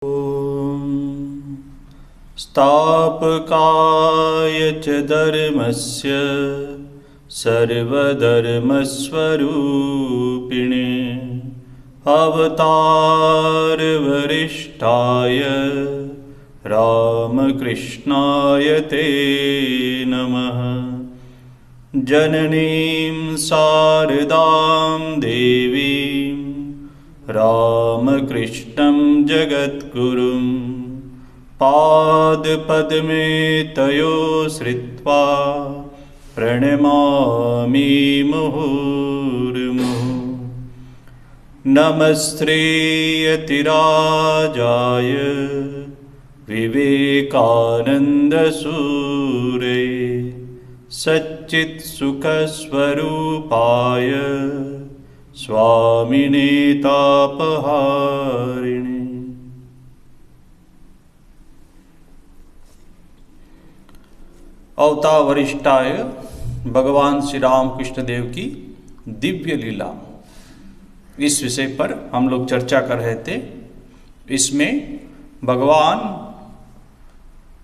ॐ स्थापकाय च धर्मस्य सर्वधर्मस्वरूपिणे अवतारवरिष्ठाय रामकृष्णाय ते नमः। जननीं शारदां देवीं रामकृष्णं जगद्गुरुं पादपद्मे तयो श्रित्वा प्रणमामि मुहुर्मुहुः। नमस्ते यतिराजाय विवेकानन्दसूरये सच्चित्सुखस्वरूपाय स्वामिने तापहारिणे। अवतार वरिष्ठाय भगवान श्री राम कृष्ण देव की दिव्य लीला, इस विषय पर हम लोग चर्चा कर रहे थे। इसमें भगवान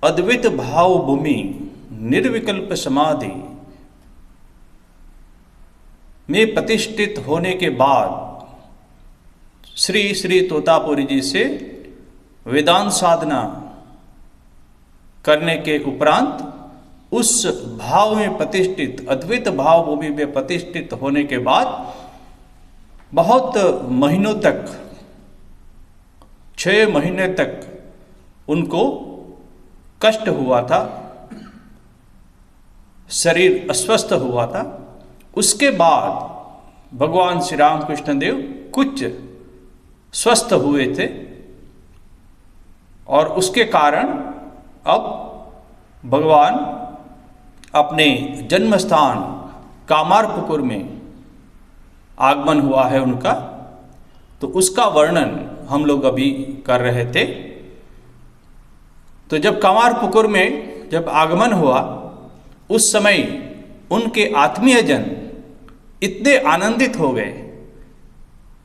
अद्वैत भाव भूमि निर्विकल्प समाधि में प्रतिष्ठित होने के बाद श्री श्री तोतापुरी जी से वेदांत साधना करने के उपरांत उस भाव में प्रतिष्ठित, अद्वैत भाव भूमि में प्रतिष्ठित होने के बाद बहुत महीनों तक, 6 महीने तक उनको कष्ट हुआ था, शरीर अस्वस्थ हुआ था। उसके बाद भगवान श्री राम कृष्ण देव कुछ स्वस्थ हुए थे और उसके कारण अब भगवान अपने जन्म स्थान कामारपुकुर में आगमन हुआ है उनका। तो उसका वर्णन हम लोग अभी कर रहे थे। तो जब कामारपुकुर में जब आगमन हुआ, उस समय उनके आत्मीय जन इतने आनंदित हो गए।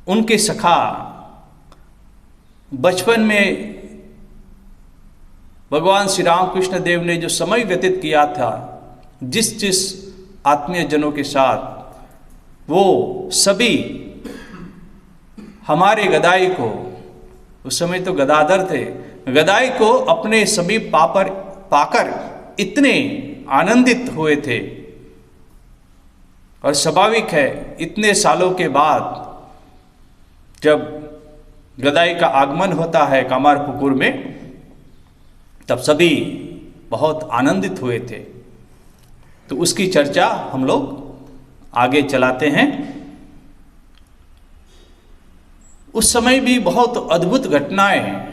उनके सखा बचपन में भगवान श्री राम कृष्ण देव ने जो समय व्यतीत किया था जिस आत्मीय जनों के साथ, वो सभी हमारे गदाई को, उस समय तो गदाधर थे, गदाई को अपने सभी पाकर इतने आनंदित हुए थे। और स्वाभाविक है, इतने सालों के बाद जब गदाई का आगमन होता है कामारपुकुर में, तब सभी बहुत आनंदित हुए थे। तो उसकी चर्चा हम लोग आगे चलाते हैं। उस समय भी बहुत अद्भुत घटनाएं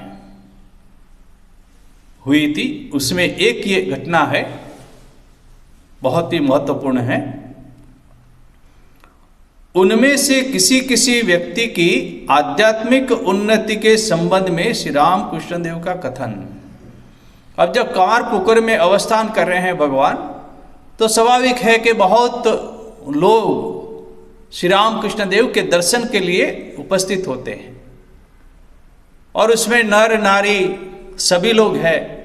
हुई थी। उसमें एक ये घटना है, बहुत ही महत्वपूर्ण है। उनमें से किसी किसी व्यक्ति की आध्यात्मिक उन्नति के संबंध में श्री राम कृष्ण देव का कथन। अब जब कामारपुकुर में अवस्थान कर रहे हैं भगवान, तो स्वाभाविक है कि बहुत लोग श्री राम कृष्ण देव के दर्शन के लिए उपस्थित होते हैं और उसमें नर नारी सभी लोग हैं।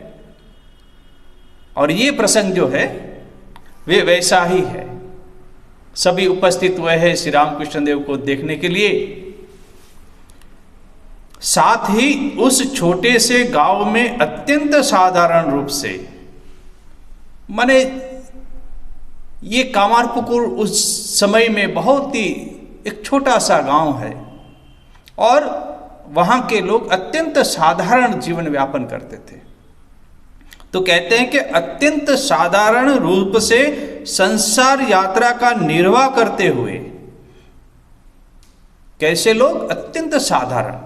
और ये प्रसंग जो है वे वैसा ही है। सभी उपस्थित हुए हैं श्री राम कृष्ण देव को देखने के लिए। साथ ही उस छोटे से गांव में अत्यंत साधारण रूप से, माने ये कामारपुकुर उस समय में बहुत ही एक छोटा सा गांव है और वहां के लोग अत्यंत साधारण जीवन यापन करते थे। तो कहते हैं कि अत्यंत साधारण रूप से संसार यात्रा का निर्वाह करते हुए, कैसे लोग अत्यंत साधारण,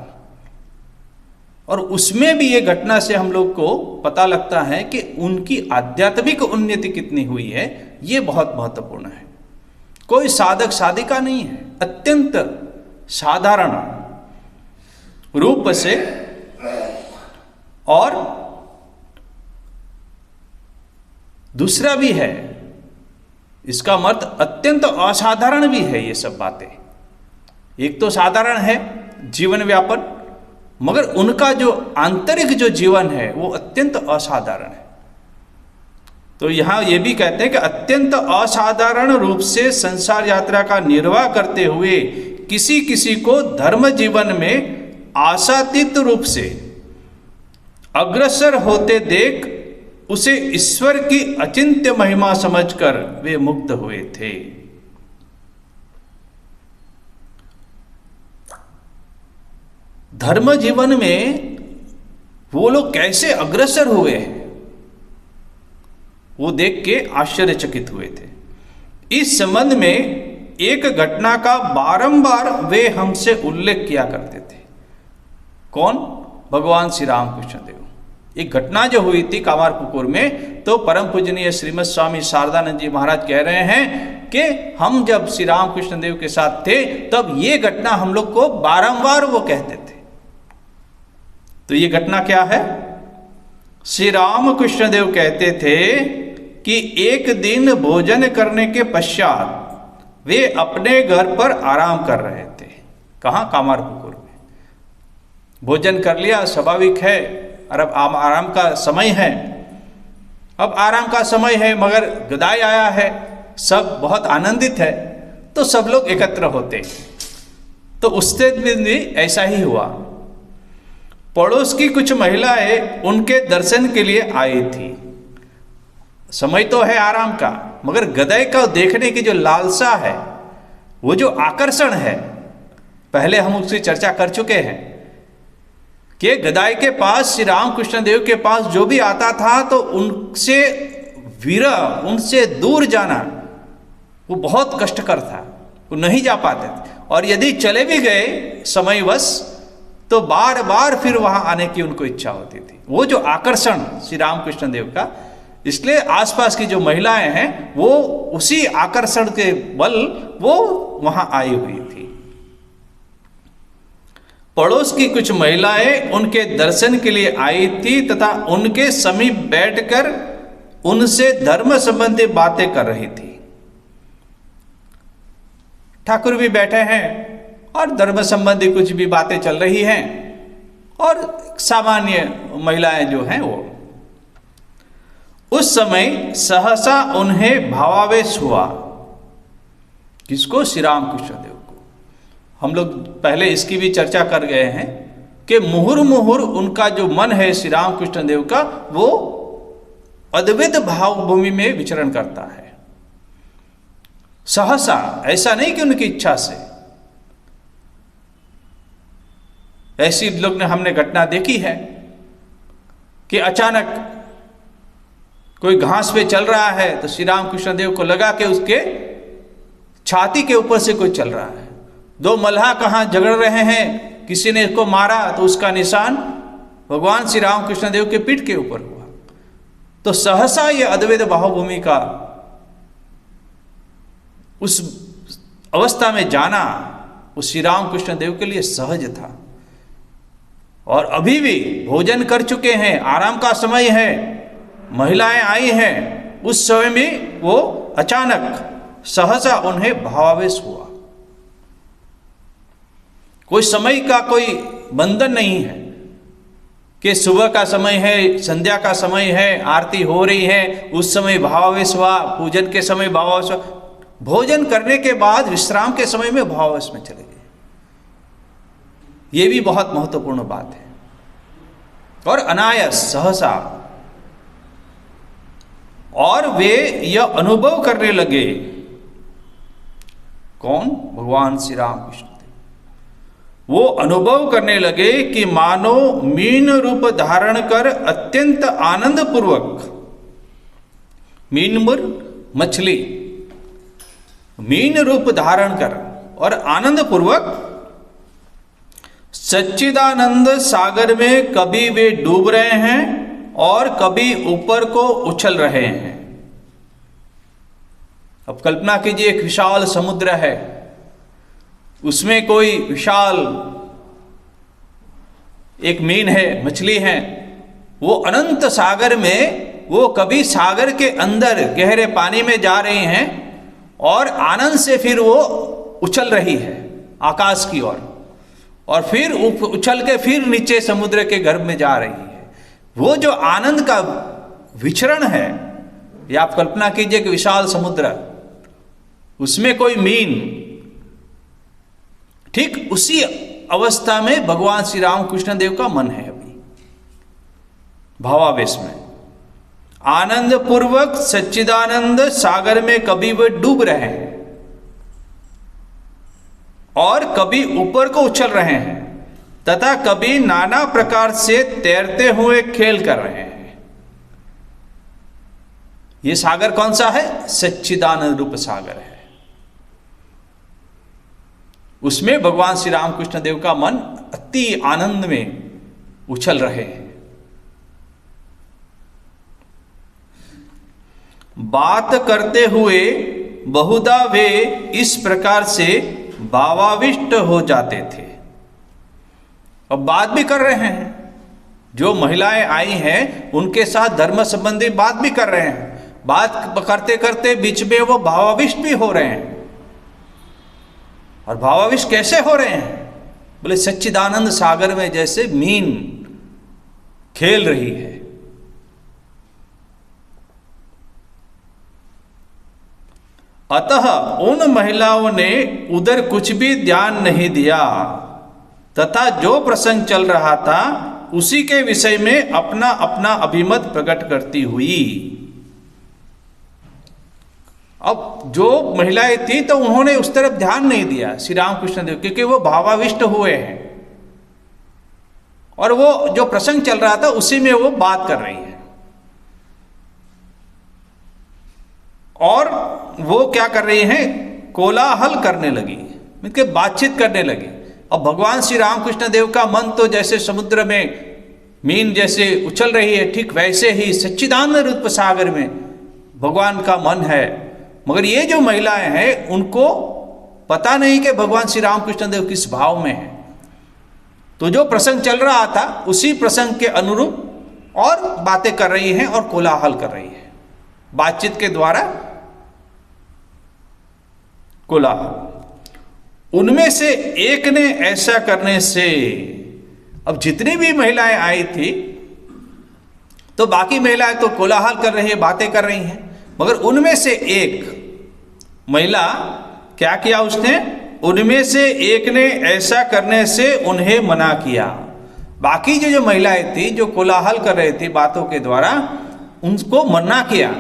और उसमें भी ये घटना से हम लोग को पता लगता है कि उनकी आध्यात्मिक उन्नति कितनी हुई है। ये बहुत महत्वपूर्ण है। कोई साधक साधिका नहीं है, अत्यंत साधारण रूप से, और दूसरा भी है, इसका मतलब अत्यंत असाधारण भी है। ये सब बातें, एक तो साधारण है जीवन व्यापन, मगर उनका जो आंतरिक जो जीवन है वो अत्यंत असाधारण है। तो यहाँ ये भी कहते हैं कि अत्यंत असाधारण रूप से संसार यात्रा का निर्वाह करते हुए किसी किसी को धर्म जीवन में आशातीत रूप से अग्रसर होते देख उसे ईश्वर की अचिंत्य महिमा समझकर वे मुग्ध हुए थे। धर्म जीवन में वो लोग कैसे अग्रसर हुए हैं वो देख के आश्चर्यचकित हुए थे। इस संबंध में एक घटना का बारंबार वे हमसे उल्लेख किया करते थे। कौन? भगवान श्री रामकृष्ण देव। एक घटना जो हुई थी कामारपुकुर में, तो परम पूजनीय श्रीमद स्वामी शारदानंद जी महाराज कह रहे हैं कि हम जब श्री रामकृष्ण देव के साथ थे तब ये घटना हम लोग को बारंबार वो कहते थे। तो ये घटना क्या है? श्री रामकृष्ण देव कहते थे कि एक दिन भोजन करने के पश्चात वे अपने घर पर आराम कर रहे थे। कहाँ? कामारपुकुर में। भोजन कर लिया, स्वाभाविक है, और अब आराम का समय है। अब आराम का समय है मगर गदाई आया है, सब बहुत आनंदित है, तो सब लोग एकत्र होते। तो उस दिन भी ऐसा ही हुआ। पड़ोस की कुछ महिलाएं उनके दर्शन के लिए आई थी। समय तो है आराम का, मगर गदाई का देखने की जो लालसा है, वो जो आकर्षण है, पहले हम उसकी चर्चा कर चुके हैं कि गदाई के पास, श्री रामकृष्ण देव के पास जो भी आता था तो उनसे विरह, उनसे दूर जाना वो बहुत कष्टकर था। वो नहीं जा पाते थे, और यदि चले भी गए समयवश तो बार बार फिर वहां आने की उनको इच्छा होती थी। वो जो आकर्षण श्री रामकृष्ण देव का, इसलिए आसपास की जो महिलाएं हैं वो उसी आकर्षण के बल वो वहां आई हुई थी। पड़ोस की कुछ महिलाएं उनके दर्शन के लिए आई थी तथा उनके समीप बैठकर उनसे धर्म संबंधी बातें कर रही थी। ठाकुर भी बैठे हैं और धर्म संबंधी कुछ भी बातें चल रही हैं, और सामान्य महिलाएं जो हैं वो। उस समय सहसा उन्हें भावावेश हुआ। किसको? श्री रामकृष्ण देव को। हम लोग पहले इसकी भी चर्चा कर गए हैं कि मुहुर मुहुर उनका जो मन है श्री रामकृष्ण देव का, वो अद्वैत भावभूमि में विचरण करता है। सहसा, ऐसा नहीं कि उनकी इच्छा से। ऐसी लोग ने हमने घटना देखी है कि अचानक कोई घास पे चल रहा है तो श्री रामकृष्ण देव को लगा कि उसके छाती के ऊपर से कोई चल रहा है। दो मल्लाह कहाँ झगड़ रहे हैं, किसी ने इसको मारा तो उसका निशान भगवान श्री रामकृष्ण देव के पीठ के ऊपर हुआ। तो सहसा ये अद्वैत भावभूमि का उस अवस्था में जाना उस श्री रामकृष्ण देव के लिए सहज था। और अभी भी भोजन कर चुके हैं, आराम का समय है, महिलाएं आई हैं, उस समय में वो अचानक सहसा उन्हें भावावेश हुआ। कोई समय का कोई बंधन नहीं है कि सुबह का समय है, संध्या का समय है, आरती हो रही है, उस समय भावावेश हुआ, पूजन के समय भावावेश हुआ, भोजन करने के बाद विश्राम के समय में भावावेश में चले गए। ये भी बहुत महत्वपूर्ण बात है। और अनायास, सहसा, और वे यह अनुभव करने लगे। कौन? भगवान श्री रामकृष्ण देव। वो अनुभव करने लगे कि मानो मीन रूप धारण कर अत्यंत आनंद पूर्वक, मीन मछली, मीन रूप धारण कर और आनंद पूर्वक सच्चिदानंद सागर में कभी वे डूब रहे हैं और कभी ऊपर को उछल रहे हैं। अब कल्पना कीजिए, एक विशाल समुद्र है, उसमें कोई विशाल एक मीन है, मछली है, वो अनंत सागर में, वो कभी सागर के अंदर गहरे पानी में जा रही हैं और आनंद से फिर वो उछल रही है आकाश की ओर। और फिर उछल के फिर नीचे समुद्र के गर्भ में जा रही है। वो जो आनंद का विचरण है, या आप कल्पना कीजिए कि विशाल समुद्र, उसमें कोई मीन, ठीक उसी अवस्था में भगवान श्री राम कृष्ण देव का मन है अभी, भावावेश में। आनंद पूर्वक सच्चिदानंद सागर में कभी वे डूब रहे हैं और कभी ऊपर को उछल रहे हैं तथा कभी नाना प्रकार से तैरते हुए खेल कर रहे हैं। ये सागर कौन सा है? सच्चिदानंद रूप सागर है। उसमें भगवान श्री रामकृष्ण देव का मन अति आनंद में उछल रहे हैं। बात करते हुए बहुधा वे इस प्रकार से भावाविष्ट हो जाते थे। अब बात भी कर रहे हैं, जो महिलाएं आई हैं उनके साथ धर्म संबंधी बात भी कर रहे हैं। बात करते करते बीच में वो भावाविष्ट भी हो रहे हैं। और भावाविष्ट कैसे हो रहे हैं? बोले सच्चिदानंद सागर में जैसे मीन खेल रही है। अतः उन महिलाओं ने उधर कुछ भी ध्यान नहीं दिया तथा जो प्रसंग चल रहा था उसी के विषय में अपना अपना अभिमत प्रकट करती हुई। अब जो महिलाएं थी तो उन्होंने उस तरफ ध्यान नहीं दिया श्री रामकृष्ण देव, क्योंकि वो भावाविष्ट हुए हैं और वो जो प्रसंग चल रहा था उसी में वो बात कर रही है। और वो क्या कर रही हैं? कोलाहल करने लगी, मतलब बातचीत करने लगी। अब भगवान श्री रामकृष्ण देव का मन तो जैसे समुद्र में मीन जैसे उछल रही है, ठीक वैसे ही सच्चिदानंद रूप सागर में भगवान का मन है। मगर ये जो महिलाएं हैं उनको पता नहीं कि भगवान श्री रामकृष्ण देव किस भाव में है। तो जो प्रसंग चल रहा था उसी प्रसंग के अनुरूप और बातें कर रही हैं और कोलाहल कर रही है, बातचीत के द्वारा कोलाहल। उनमें से एक ने ऐसा करने से, अब जितनी भी महिलाएं आई थी तो बाकी महिलाएं तो कोलाहल कर रही है, बातें कर रही हैं, मगर उनमें से एक महिला क्या किया उसने? उनमें से एक ने ऐसा करने से उन्हें मना किया। बाकी जो महिलाएं थी जो कोलाहल कर रही थी बातों के द्वारा, उनको मना किया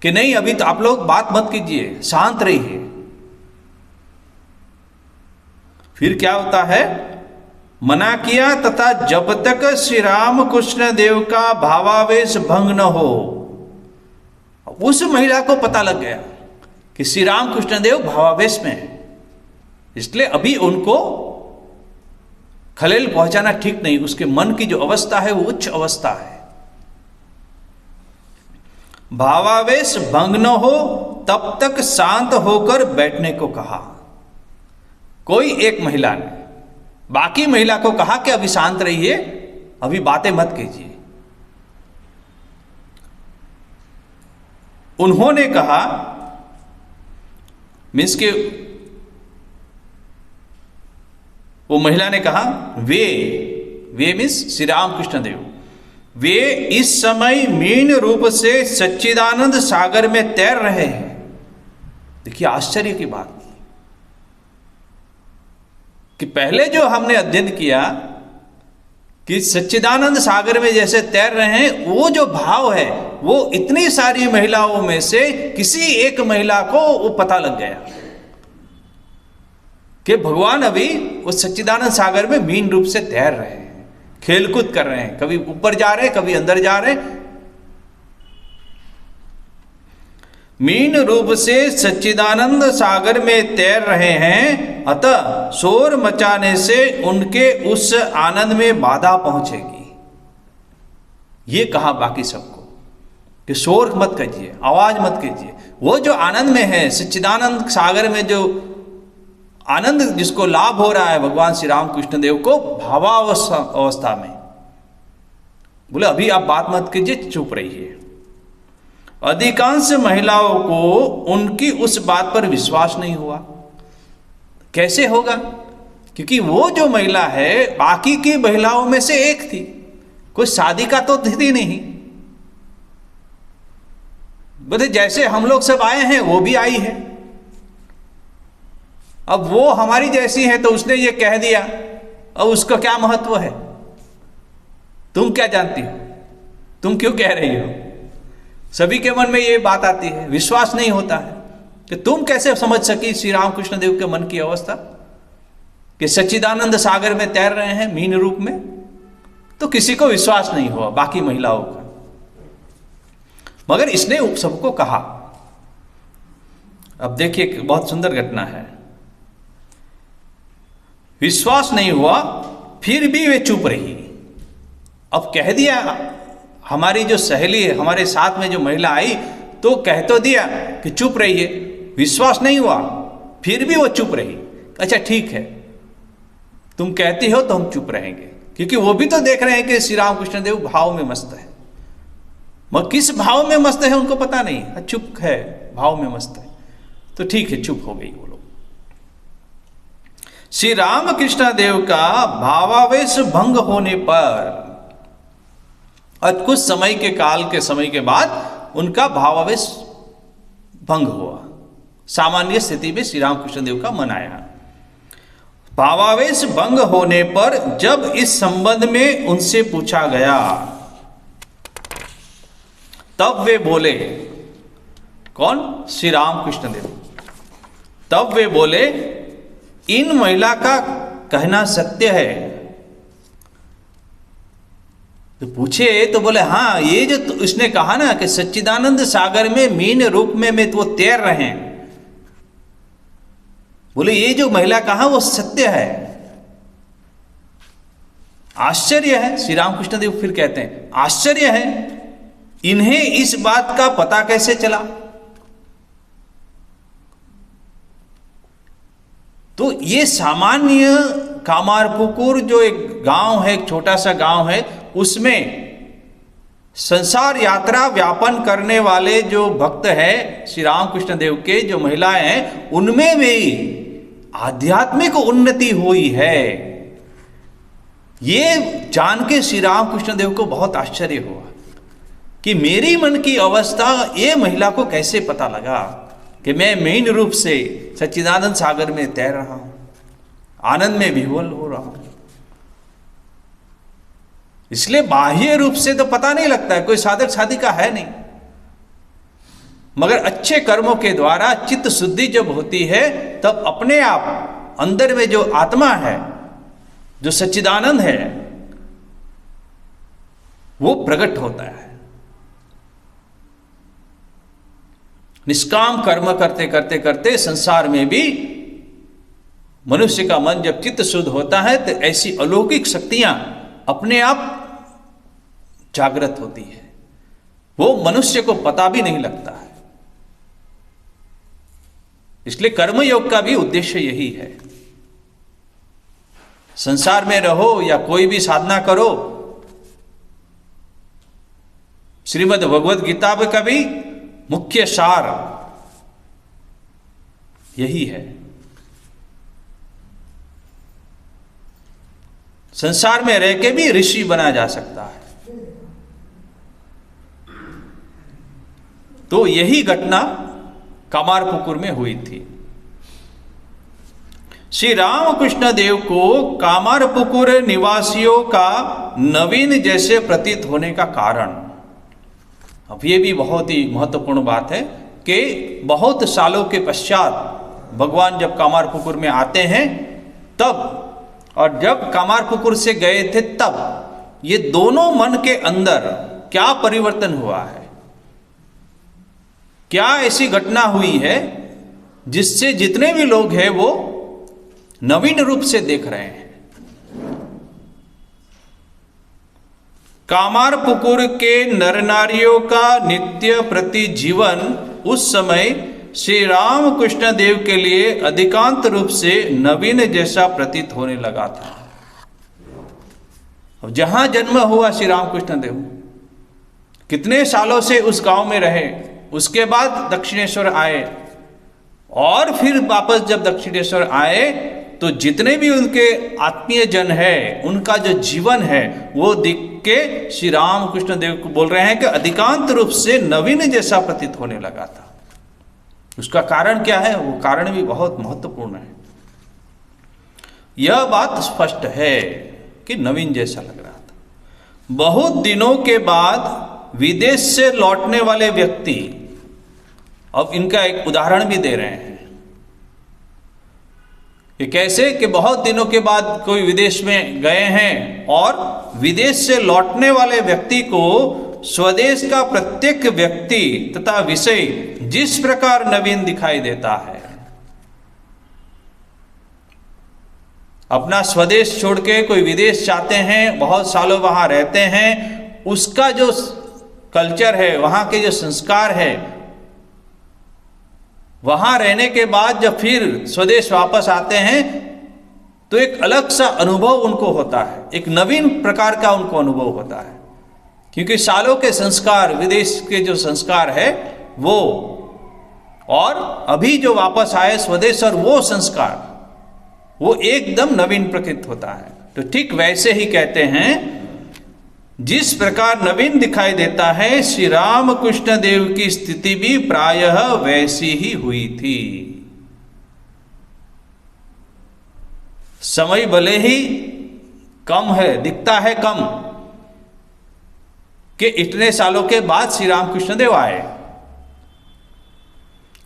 कि नहीं, अभी तो आप लोग बात मत कीजिए, शांत रहिए। फिर क्या होता है? मना किया तथा जब तक श्री राम कृष्ण देव का भावावेश भंग न हो। उस महिला को पता लग गया कि श्री राम कृष्ण देव भावावेश में है, इसलिए अभी उनको खलेल पहुंचाना ठीक नहीं। उसके मन की जो अवस्था है वो उच्च अवस्था है। भावावेश भंग न हो तब तक शांत होकर बैठने को कहा। कोई एक महिला ने बाकी महिला को कहा कि अभी शांत रहिए, अभी बातें मत कीजिए। उन्होंने कहा, मीन्स के वो महिला ने कहा, वे मीन्स श्री राम कृष्ण देव, वे इस समय मीन रूप से सच्चिदानंद सागर में तैर रहे हैं। देखिए आश्चर्य की बात कि पहले जो हमने अध्ययन किया कि सच्चिदानंद सागर में जैसे तैर रहे हैं, वो जो भाव है वो इतनी सारी महिलाओं में से किसी एक महिला को वो पता लग गया कि भगवान अभी वो सच्चिदानंद सागर में मीन रूप से तैर रहे हैं, खेलकूद कर रहे हैं, कभी ऊपर जा रहे हैं, कभी अंदर जा रहे हैं। मीन रूप से सच्चिदानंद सागर में तैर रहे हैं, अतः शोर मचाने से उनके उस आनंद में बाधा पहुंचेगी। ये कहा बाकी सबको कि शोर मत कीजिए, आवाज मत कीजिए। वो जो आनंद में है, सच्चिदानंद सागर में जो आनंद जिसको लाभ हो रहा है भगवान श्री राम कृष्ण देव को भावावस्था में, बोले अभी आप बात मत कीजिए, चुप रहिए। अधिकांश महिलाओं को उनकी उस बात पर विश्वास नहीं हुआ। कैसे होगा क्योंकि वो जो महिला है बाकी की महिलाओं में से एक थी, कोई शादी का तो थी नहीं। बोले जैसे हम लोग सब आए हैं वो भी आई है, अब वो हमारी जैसी है तो उसने ये कह दिया, अब उसका क्या महत्व है? तुम क्या जानती हो, तुम क्यों कह रही हो? सभी के मन में ये बात आती है, विश्वास नहीं होता है कि तुम कैसे समझ सकी श्री रामकृष्ण देव के मन की अवस्था कि सच्चिदानंद सागर में तैर रहे हैं मीन रूप में। तो किसी को विश्वास नहीं हुआ बाकी महिलाओं का, मगर इसने सबको कहा। अब देखिए बहुत सुंदर घटना है, विश्वास नहीं हुआ फिर भी वे चुप रही। अब कह दिया, हमारी जो सहेली है, हमारे साथ में जो महिला आई तो कह तो दिया कि चुप रहिए, विश्वास नहीं हुआ फिर भी वो चुप रही। अच्छा ठीक है, तुम कहती हो तो हम चुप रहेंगे, क्योंकि वो भी तो देख रहे हैं कि श्री रामकृष्ण देव भाव में मस्त है, मगर किस भाव में मस्त है उनको पता नहीं, चुप है, भाव में मस्त है। तो ठीक है, चुप हो गई वो लोग। श्री रामकृष्ण देव का भावावेश भंग होने पर और कुछ समय के काल के समय के बाद उनका भावावेश भंग हुआ, सामान्य स्थिति में श्री रामकृष्ण देव का मन आया। भावावेश भंग होने पर जब इस संबंध में उनसे पूछा गया तब वे बोले, कौन? श्री रामकृष्ण देव। तब वे बोले, इन महिला का कहना सत्य है। तो पूछे तो बोले हाँ, ये जो उसने कहा ना कि सच्चिदानंद सागर में मीन रूप में वो तैर रहे हैं, बोले ये जो महिला कहा वो सत्य है। आश्चर्य है, श्री रामकृष्ण देव फिर कहते हैं आश्चर्य है, इन्हें इस बात का पता कैसे चला? तो ये सामान्य कामारपुकुर जो एक गांव है, एक छोटा सा गांव है, उसमें संसार यात्रा व्यापन करने वाले जो भक्त हैं श्री रामकृष्ण देव के, जो महिलाएं हैं, उनमें भी आध्यात्मिक उन्नति हुई है। ये जान के श्री रामकृष्ण देव को बहुत आश्चर्य हुआ कि मेरी मन की अवस्था ये महिला को कैसे पता लगा कि मैं मेन रूप से सच्चिदानंद सागर में तैर रहा हूं, आनंद में विह्वल हो रहा हूं। इसलिए बाह्य रूप से तो पता नहीं लगता है, कोई साधक साधिका है नहीं, मगर अच्छे कर्मों के द्वारा चित्त शुद्धि जब होती है तब अपने आप अंदर में जो आत्मा है, जो सच्चिदानंद है, वो प्रकट होता है। निष्काम कर्म करते करते करते संसार में भी मनुष्य का मन जब चित्त शुद्ध होता है तो ऐसी अलौकिक शक्तियां अपने आप जागृत होती है, वो मनुष्य को पता भी नहीं लगता है। इसलिए कर्मयोग का भी उद्देश्य यही है। संसार में रहो या कोई भी साधना करो, श्रीमद् भगवद गीता का भी मुख्य सार यही है। संसार में रह के भी ऋषि बना जा सकता है। तो यही घटना कामारपुकुर में हुई थी। श्री रामकृष्ण देव को कामारपुकुर निवासियों का नवीन जैसे प्रतीत होने का कारण, अब ये भी बहुत ही महत्वपूर्ण बात है कि बहुत सालों के पश्चात भगवान जब कामारपुकुर में आते हैं तब, और जब कामारपुकुर से गए थे तब, ये दोनों मन के अंदर क्या परिवर्तन हुआ है, क्या ऐसी घटना हुई है जिससे जितने भी लोग हैं वो नवीन रूप से देख रहे हैं। कामारपुकुर के नर नारियों का नित्य प्रति जीवन उस समय श्री रामकृष्ण देव के लिए अधिकांत रूप से नवीन जैसा प्रतीत होने लगा था। अब जहां जन्म हुआ श्री रामकृष्ण देव, कितने सालों से उस गांव में रहे, उसके बाद दक्षिणेश्वर आए, और फिर वापस जब दक्षिणेश्वर आए तो जितने भी उनके आत्मीय जन है, उनका जो जीवन है वो देख के श्री राम कृष्ण देव को बोल रहे हैं कि अधिकांत रूप से नवीन जैसा प्रतीत होने लगा था। उसका कारण क्या है? वो कारण भी बहुत महत्वपूर्ण है। यह बात स्पष्ट है कि नवीन जैसा लग रहा था। बहुत दिनों के बाद विदेश से लौटने वाले व्यक्ति, अब इनका एक उदाहरण भी दे रहे हैं कि कैसे कि बहुत दिनों के बाद कोई विदेश में गए हैं और विदेश से लौटने वाले व्यक्ति को स्वदेश का प्रत्येक व्यक्ति तथा विषय जिस प्रकार नवीन दिखाई देता है, अपना स्वदेश छोड़ के कोई विदेश जाते हैं, बहुत सालों वहां रहते हैं, उसका जो कल्चर है, वहां के जो संस्कार है, वहां रहने के बाद जब फिर स्वदेश वापस आते हैं तो एक अलग सा अनुभव उनको होता है, एक नवीन प्रकार का उनको अनुभव होता है, क्योंकि सालों के संस्कार, विदेश के जो संस्कार है वो, और अभी जो वापस आए स्वदेश और वो संस्कार, वो एकदम नवीन प्रतीत होता है। तो ठीक वैसे ही कहते हैं, जिस प्रकार नवीन दिखाई देता है, श्री राम कृष्ण देव की स्थिति भी प्रायः वैसी ही हुई थी। समय भले ही कम है, दिखता है कम, कि इतने सालों के बाद श्री राम कृष्ण देव आए,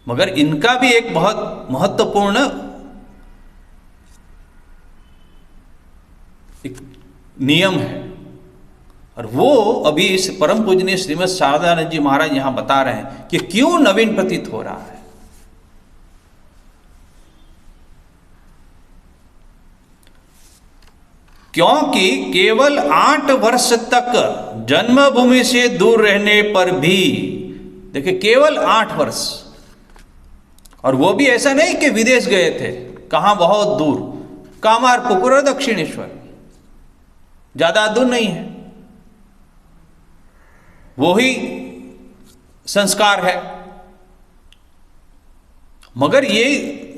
मगर इनका भी एक बहुत महत्वपूर्ण एक नियम है, और वो अभी इस परम पूजनीय श्रीमद् शारदानंद जी महाराज यहां बता रहे हैं कि क्यों नवीन प्रतीत हो रहा है। क्योंकि केवल 8 वर्ष तक जन्मभूमि से दूर रहने पर भी, देखिए केवल 8 वर्ष, और वो भी ऐसा नहीं कि विदेश गए थे, कहां बहुत दूर, कामारपुकुर और दक्षिणेश्वर, ज्यादा दूर नहीं है, वो ही संस्कार है। मगर ये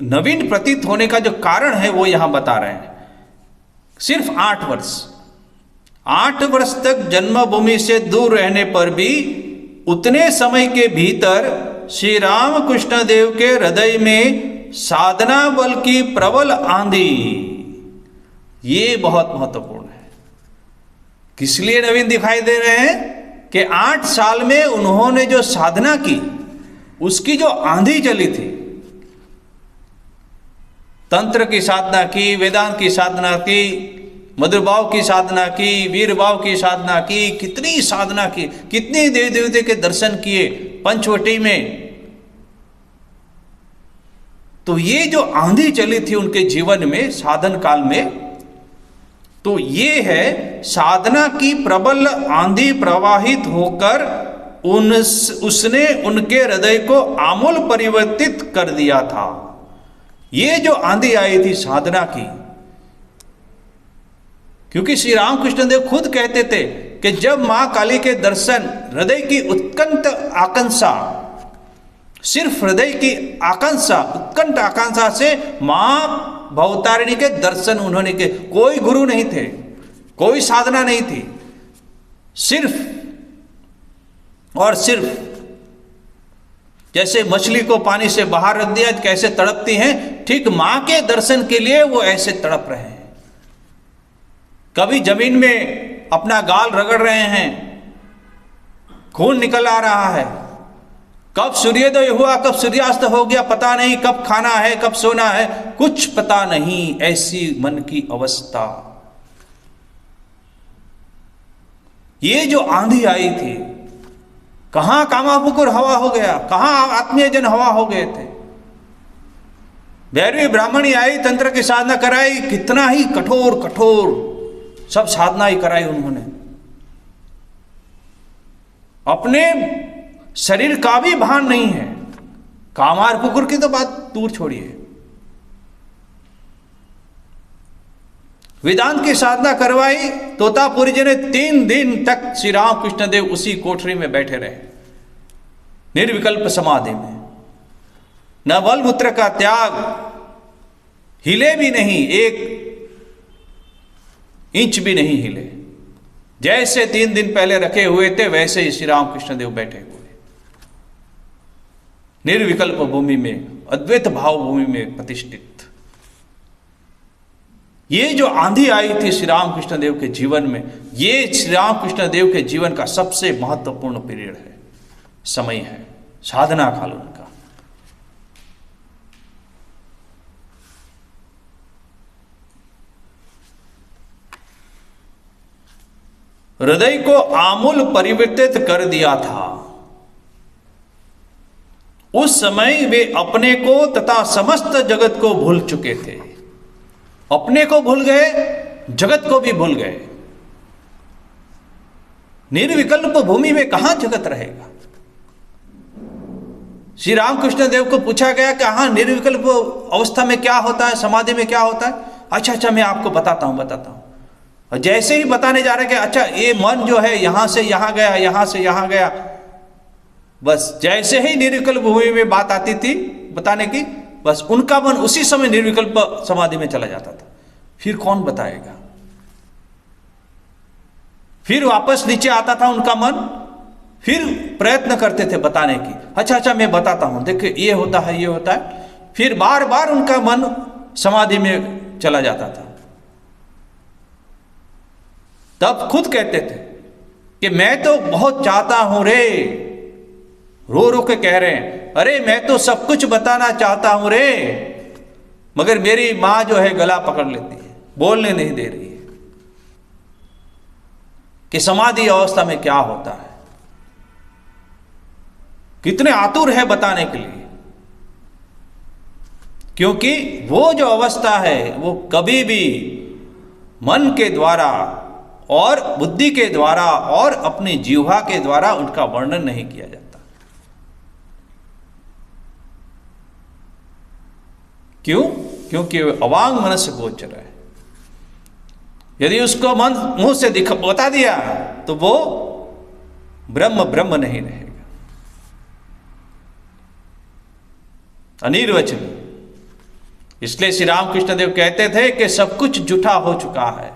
नवीन प्रतीत होने का जो कारण है वो यहां बता रहे हैं, सिर्फ 8 वर्ष, 8 वर्ष तक जन्मभूमि से दूर रहने पर भी उतने समय के भीतर श्री राम कृष्ण देव के हृदय में साधना बल की प्रबल आंधी, ये बहुत महत्वपूर्ण है। किस लिए नवीन दिखाई दे रहे हैं कि 8 साल में उन्होंने जो साधना की, उसकी जो आंधी चली थी, तंत्र की साधना की, वेदांत की साधना की, मधुर भाव की साधना की, वीर भाव की साधना की, कितनी साधना की, कितनी देवी देवते के दर्शन किए पंचवटी में। तो ये जो आंधी चली थी उनके जीवन में साधन काल में, तो ये है साधना की प्रबल आंधी प्रवाहित होकर उसने उनके हृदय को आमूल परिवर्तित कर दिया था। ये जो आंधी आई थी साधना की, क्योंकि श्री रामकृष्ण देव खुद कहते थे कि जब मां काली के दर्शन, हृदय की उत्कंठ आकांक्षा, सिर्फ हृदय की आकांक्षा, उत्कंठ आकांक्षा से मां भवतारिणी के दर्शन उन्होंने के, कोई गुरु नहीं थे, कोई साधना नहीं थी, सिर्फ और सिर्फ जैसे मछली को पानी से बाहर रख दिया कैसे तड़पती हैं, ठीक मां के दर्शन के लिए वो ऐसे तड़प रहे हैं। कभी जमीन में अपना गाल रगड़ रहे हैं, खून निकल आ रहा है, कब सूर्योदय हुआ कब सूर्यास्त हो गया पता नहीं, कब खाना है कब सोना है कुछ पता नहीं, ऐसी मन की अवस्था। ये जो आंधी आई थी, कहां कामापुकुर हवा हो गया, कहां आत्मीय जन हवा हो गए थे। भैरवी ब्राह्मणी आई, तंत्र की साधना कराई, कितना ही कठोर कठोर सब साधना ही कराई उन्होंने, अपने शरीर का भी भान नहीं है। कामारपुकुर की तो बात दूर छोड़िए, वेदांत की साधना करवाई, तोतापुरी जी ने 3 दिन तक श्री रामकृष्ण देव उसी कोठरी में बैठे रहे, निर्विकल्प समाधि में, न बल मूत्र का त्याग, हिले भी नहीं, 1 इंच भी नहीं हिले। जैसे 3 दिन पहले रखे हुए थे वैसे ही श्री रामकृष्ण देव बैठे हुए, निर्विकल्प भूमि में, अद्वैत भाव भूमि में प्रतिष्ठित। ये जो आंधी आई थी श्री रामकृष्ण देव के जीवन में, ये श्री रामकृष्ण देव के जीवन का सबसे महत्वपूर्ण पीरियड है, समय है, साधना काल उनका। हृदय को आमूल परिवर्तित कर दिया था। उस समय वे अपने को तथा समस्त जगत को भूल चुके थे। अपने को भूल गए, जगत को भी भूल गए। निर्विकल्प भूमि में कहां जगत रहेगा? श्री रामकृष्ण देव को पूछा गया कि हाँ, निर्विकल्प अवस्था में क्या होता है, समाधि में क्या होता है? अच्छा मैं आपको बताता हूं। और जैसे ही बताने जा रहे कि अच्छा ये मन जो है यहां से यहां गया, यहां से यहां गया, बस जैसे ही निर्विकल्प भूमि में बात आती थी बताने की, बस उनका मन उसी समय निर्विकल्प समाधि में चला जाता था। फिर कौन बताएगा? फिर वापस नीचे आता था उनका मन, फिर प्रयत्न करते थे बताने की। अच्छा मैं बताता हूं, देखिए ये होता है, ये होता है। फिर बार बार उनका मन समाधि में चला जाता था। तब खुद कहते थे कि मैं तो बहुत चाहता हूं रे, रो रो के कह रहे हैं, अरे मैं तो सब कुछ बताना चाहता हूं रे, मगर मेरी मां जो है गला पकड़ लेती है, बोलने नहीं दे रही है कि समाधि अवस्था में क्या होता है। कितने आतुर है बताने के लिए, क्योंकि वो जो अवस्था है वो कभी भी मन के द्वारा और बुद्धि के द्वारा और अपनी जीवा के द्वारा उनका वर्णन नहीं किया जाता। क्यों? क्योंकि वो अवांग मन से गोचर है। यदि उसको मन मुंह से बता दिया तो वो ब्रह्म नहीं रहेगा, अनिर्वचनीय। इसलिए श्री रामकृष्ण देव कहते थे कि सब कुछ झूठा हो चुका है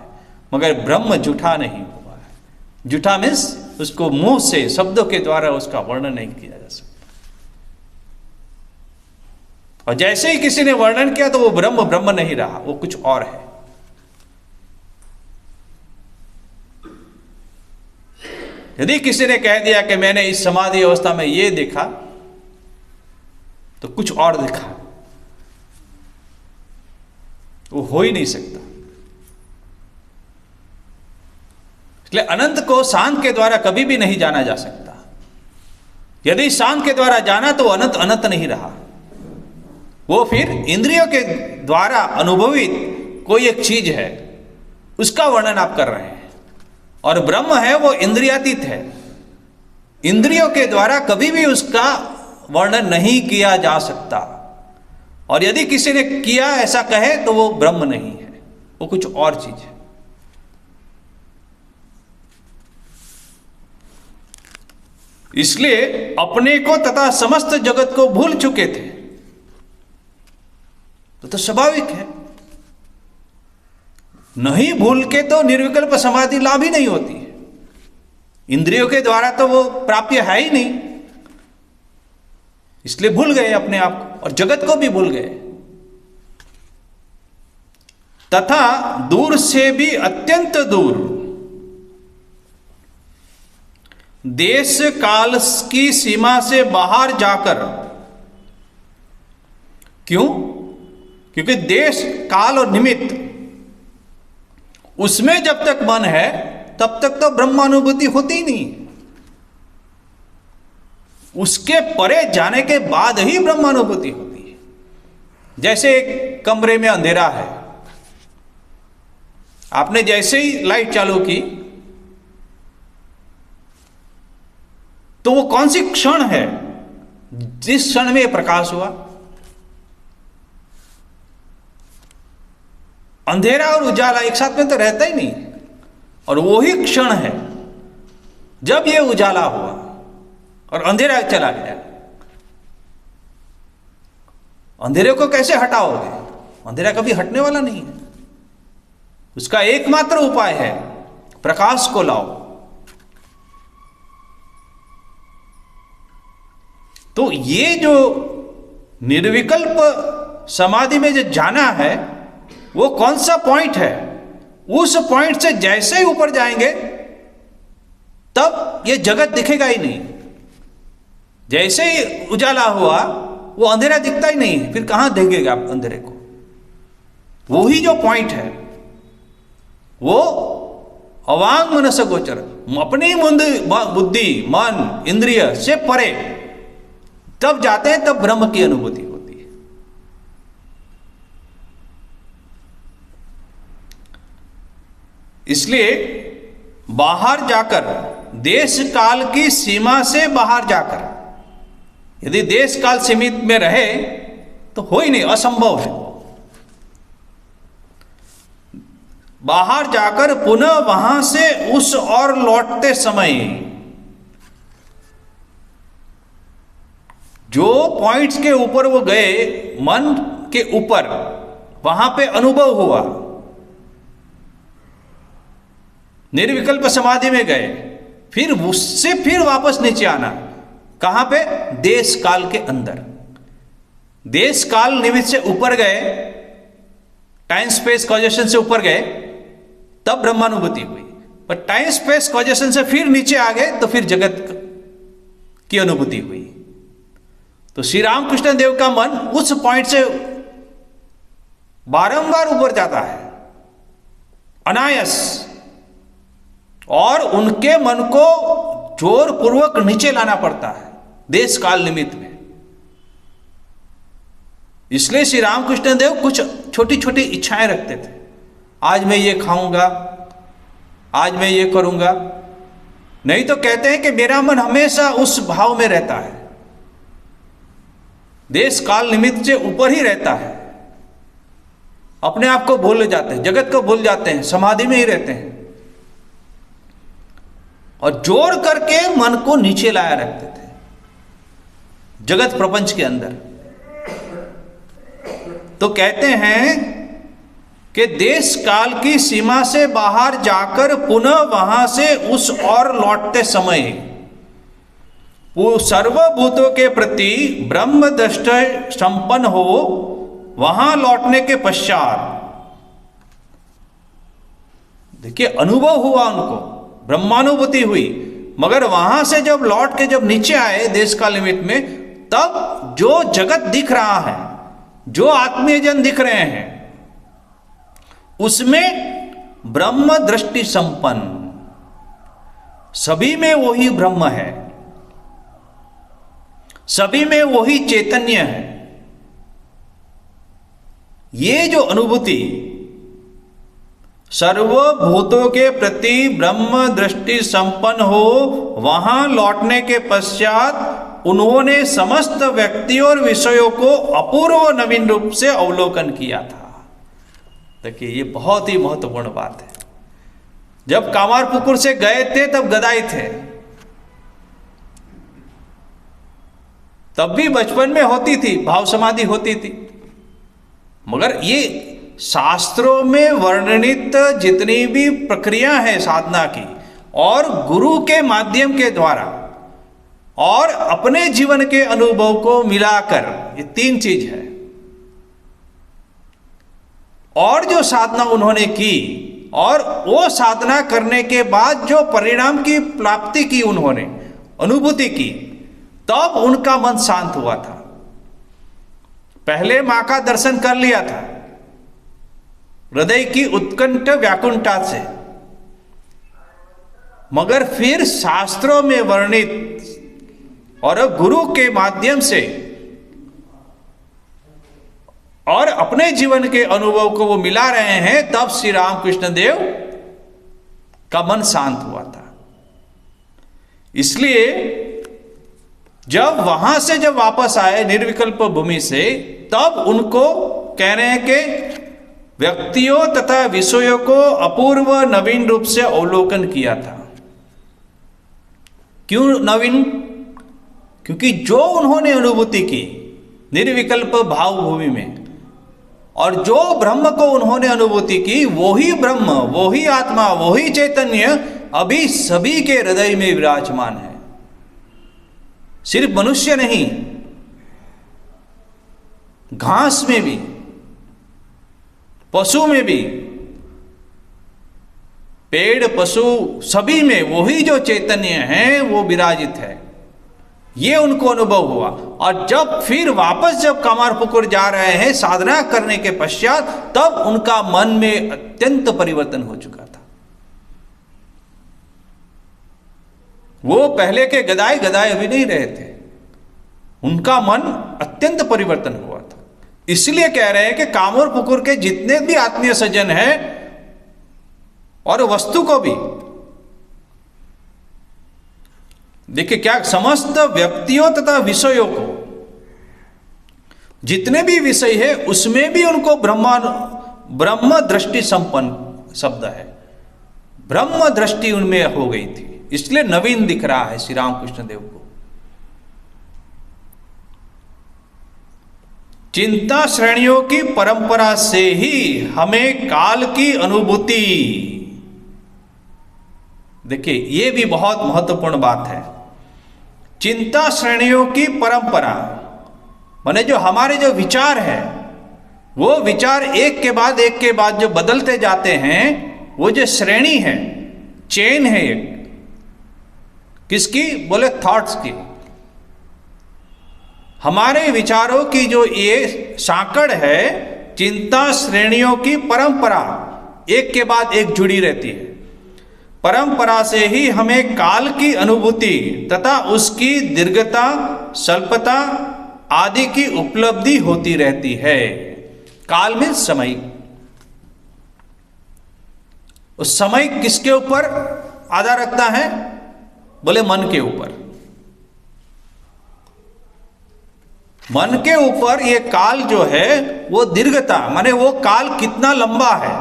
मगर ब्रह्म झूठा नहीं हुआ है। झूठा मीन्स उसको मुंह से शब्दों के द्वारा उसका वर्णन नहीं किया जा सकता। और जैसे ही किसी ने वर्णन किया तो वो ब्रह्म नहीं रहा, वो कुछ और है। यदि किसी ने कह दिया कि मैंने इस समाधि अवस्था में ये देखा, तो कुछ और देखा, वो हो ही नहीं सकता। इसलिए अनंत को शांत के द्वारा कभी भी नहीं जाना जा सकता। यदि शांत के द्वारा जाना तो अनंत अनंत नहीं रहा, वो फिर इंद्रियों के द्वारा अनुभवित कोई एक चीज है, उसका वर्णन आप कर रहे हैं। और ब्रह्म है वो इंद्रियातीत है, इंद्रियों के द्वारा कभी भी उसका वर्णन नहीं किया जा सकता। और यदि किसी ने किया ऐसा कहे तो वो ब्रह्म नहीं है, वो कुछ और चीज है। इसलिए अपने को तथा समस्त जगत को भूल चुके थे, तो स्वाभाविक है। नहीं भूल के तो निर्विकल्प समाधि लाभ ही नहीं होती है। इंद्रियों के द्वारा तो वो प्राप्य है ही नहीं, इसलिए भूल गए अपने आप को और जगत को भी भूल गए। तथा दूर से भी अत्यंत दूर, देश काल की सीमा से बाहर जाकर, क्यों? क्योंकि देश काल और निमित्त उसमें जब तक मन है तब तक तो ब्रह्मानुभूति होती ही नहीं। उसके परे जाने के बाद ही ब्रह्मानुभूति होती है। जैसे एक कमरे में अंधेरा है, आपने जैसे ही लाइट चालू की तो वो कौन सी क्षण है जिस क्षण में प्रकाश हुआ? अंधेरा और उजाला एक साथ में तो रहता ही नहीं, और वही क्षण है जब ये उजाला हुआ और अंधेरा चला गया। अंधेरे को कैसे हटाओगे? अंधेरा कभी हटने वाला नहीं है। उसका एकमात्र उपाय है प्रकाश को लाओ। तो ये जो निर्विकल्प समाधि में जो जाना है वो कौन सा पॉइंट है? उस पॉइंट से जैसे ही ऊपर जाएंगे तब ये जगत दिखेगा ही नहीं। जैसे ही उजाला हुआ वो अंधेरा दिखता ही नहीं, फिर कहां देखेगा आप अंधेरे को? वही जो पॉइंट है वो अवांग मनस गोचर, अपनी बुद्धि मन इंद्रिय से परे तब जाते हैं, तब ब्रह्म की अनुभूति होती है। इसलिए बाहर जाकर, देश काल की सीमा से बाहर जाकर, यदि देश काल सीमित में रहे तो हो ही नहीं, असंभव है। बाहर जाकर पुनः वहां से उस और लौटते समय जो पॉइंट्स के ऊपर वो गए, मन के ऊपर, वहां पे अनुभव हुआ, निर्विकल्प समाधि में गए, फिर उससे फिर वापस नीचे आना। कहां पे? देश काल के अंदर। देश काल निमित्त से ऊपर गए, टाइम स्पेस कॉजेशन से ऊपर गए, तब ब्रह्मानुभूति हुई। पर टाइम स्पेस कॉजेशन से फिर नीचे आ गए तो फिर जगत की अनुभूति हुई। तो श्री रामकृष्ण देव का मन उस पॉइंट से बारंबार ऊपर जाता है अनायास, और उनके मन को जोर पूर्वक नीचे लाना पड़ता है देश काल निमित्त में। इसलिए श्री रामकृष्ण देव कुछ छोटी छोटी इच्छाएं रखते थे। आज मैं ये खाऊंगा, आज मैं ये करूंगा। नहीं तो कहते हैं कि मेरा मन हमेशा उस भाव में रहता है, देश काल निमित्त से ऊपर ही रहता है। अपने आप को भूल जाते हैं, जगत को भूल जाते हैं, समाधि में ही रहते हैं, और जोड़ करके मन को नीचे लाया रखते थे जगत प्रपंच के अंदर। तो कहते हैं कि देश काल की सीमा से बाहर जाकर पुनः वहां से उस और लौटते समय वो सर्वभूतों के प्रति ब्रह्म दृष्टि संपन्न हो, वहां लौटने के पश्चात देखिए अनुभव हुआ, उनको ब्रह्मानुभूति हुई। मगर वहां से जब लौट के जब नीचे आए देश काल निमित्त में, तब जो जगत दिख रहा है, जो आत्मीय जन दिख रहे हैं, उसमें ब्रह्म दृष्टि संपन्न, सभी में वही ब्रह्म है, सभी में वही चैतन्य है। ये जो अनुभूति सर्वभूतों के प्रति ब्रह्म दृष्टि संपन्न हो, वहां लौटने के पश्चात उन्होंने समस्त व्यक्तियों और विषयों को अपूर्व नवीन रूप से अवलोकन किया था। देखिए ये बहुत ही महत्वपूर्ण बात है। जब कामारपुकुर से गए थे तब गदाई थे, तब भी बचपन में होती थी, भाव समाधि होती थी। मगर ये शास्त्रों में वर्णित जितनी भी प्रक्रिया है साधना की, और गुरु के माध्यम के द्वारा और अपने जीवन के अनुभव को मिलाकर, ये तीन चीज है। और जो साधना उन्होंने की, और वो साधना करने के बाद जो परिणाम की प्राप्ति की, उन्होंने अनुभूति की, तब उनका मन शांत हुआ था। पहले मां का दर्शन कर लिया था हृदय की उत्कंठ व्याकुंठता से, मगर फिर शास्त्रों में वर्णित और गुरु के माध्यम से और अपने जीवन के अनुभव को वो मिला रहे हैं, तब श्री रामकृष्ण देव का मन शांत हुआ था। इसलिए जब वहां से जब वापस आए निर्विकल्प भूमि से, तब उनको कह रहे हैं कि व्यक्तियों तथा विषयों को अपूर्व नवीन रूप से अवलोकन किया था। क्यों नवीन? क्योंकि जो उन्होंने अनुभूति की निर्विकल्प भाव भूमि में, और जो ब्रह्म को उन्होंने अनुभूति की, वही ब्रह्म, वही आत्मा, वही चैतन्य अभी सभी के हृदय में विराजमान है। सिर्फ मनुष्य नहीं, घास में भी, पशु में भी, पेड़ पशु सभी में वही जो चैतन्य है वो विराजित है। ये उनको अनुभव हुआ। और जब फिर वापस जब कामारपुकुर जा रहे हैं साधना करने के पश्चात, तब उनका मन में अत्यंत परिवर्तन हो चुका था। वो पहले के गदाई गदाई अभी नहीं रहे थे, उनका मन अत्यंत परिवर्तन हुआ था। इसलिए कह रहे हैं कि कामारपुकुर के जितने भी आत्मीय सज्जन हैं और वस्तु को भी, देखिए क्या, समस्त व्यक्तियों तथा विषयों को, जितने भी विषय है उसमें भी उनको ब्रह्म दृष्टि संपन्न शब्द है, ब्रह्म दृष्टि उनमें हो गई थी। इसलिए नवीन दिख रहा है श्री रामकृष्ण देव को। चिंता श्रेणियों की परंपरा से ही हमें काल की अनुभूति, देखिए ये भी बहुत महत्वपूर्ण बात है। चिंता श्रेणियों की परंपरा माने जो हमारे जो विचार है, वो विचार एक के बाद जो बदलते जाते हैं, वो जो श्रेणी है, चेन है एक, किसकी बोले, थॉट्स की। हमारे विचारों की जो ये साकड़ है, चिंता श्रेणियों की परंपरा एक के बाद एक जुड़ी रहती है। परंपरा से ही हमें काल की अनुभूति तथा उसकी दीर्घता, स्वल्पता आदि की उपलब्धि होती रहती है। काल में समय, उस समय किसके ऊपर आधार रखता है, बोले मन के ऊपर। मन के ऊपर ये काल जो है वो दीर्घता माने वो काल कितना लंबा है,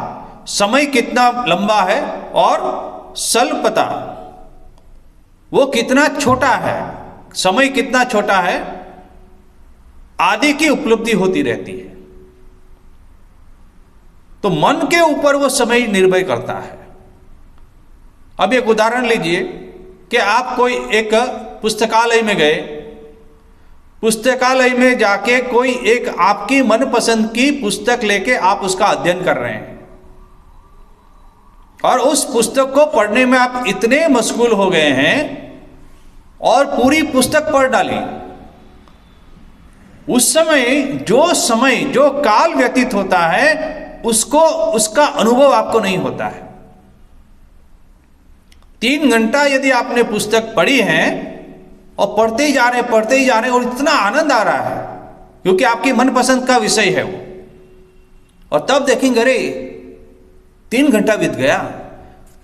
समय कितना लंबा है, और स्वल्पता वो कितना छोटा है, समय कितना छोटा है, आदि की उपलब्धि होती रहती है। तो मन के ऊपर वो समय निर्भर करता है। अब एक उदाहरण लीजिए कि आप कोई एक पुस्तकालय में गए, पुस्तकालय में जाके कोई एक आपकी मनपसंद की पुस्तक लेके आप उसका अध्ययन कर रहे हैं, और उस पुस्तक को पढ़ने में आप इतने मशगूल हो गए हैं और पूरी पुस्तक पढ़ डाली। उस समय जो काल व्यतीत होता है, उसका अनुभव आपको नहीं होता है। 3 घंटा यदि आपने पुस्तक पढ़ी है और पढ़ते ही जा रहे और इतना आनंद आ रहा है क्योंकि आपकी मनपसंद का विषय है वो, और तब देखेंगे अरे 3 घंटा बीत गया।